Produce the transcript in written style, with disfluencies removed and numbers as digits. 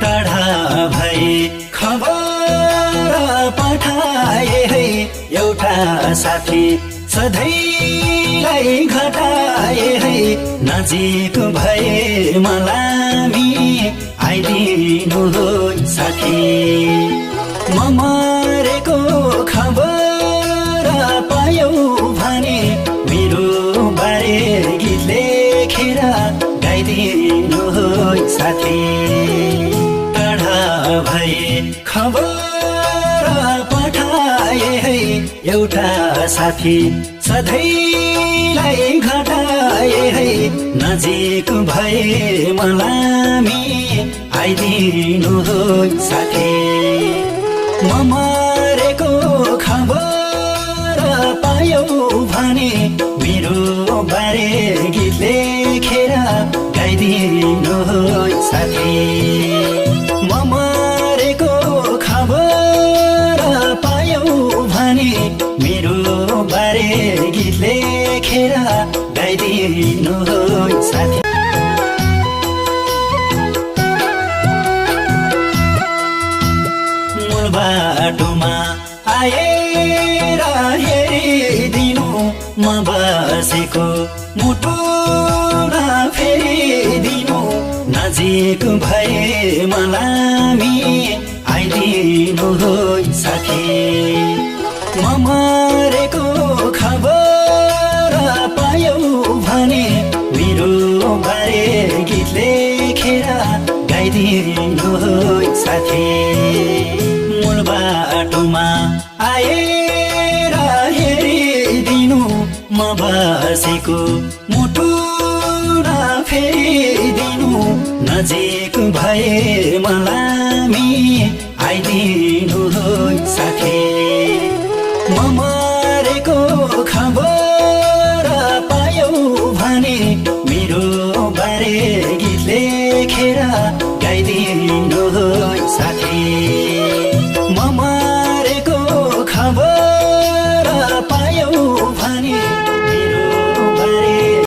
टाढा भए खबर पठाए है एउटा साथी सधैँलाई घटाए है नजिक भए मलामी आइदिनु हो साथी म मरेको खबर पायौ भने मेरो बारे गीत लेखेर गाइदिनु हो साथी टाढा भए खबर पठाए है एउटा साथी सधैँलाई घटाए है नजिक भए मलामी आइदिनु हो साथी म मरेको खबर पायौ भने मेरो बारे गीत लेखेर गाइदिनु हो साथी म मरेको खबर पायौ भने मेरो बारे गीत लेखेर गाइदिनु हो साथी मूल बाटोमा आएर हेरिदिनु म बसेको मुटु फेरिदिनु नजिक भए मलामी आइदिनु हो साथी म मरेको खबर पायौ भने मेरो बारे गीत लेखेर गाइदिनु हो साथी मूल बाटोमा आएर हेरिदिनु म बसेको मुटु फेरिदिनु नजिक भए मलामी आइदिनु हो साथी म मरेको खबर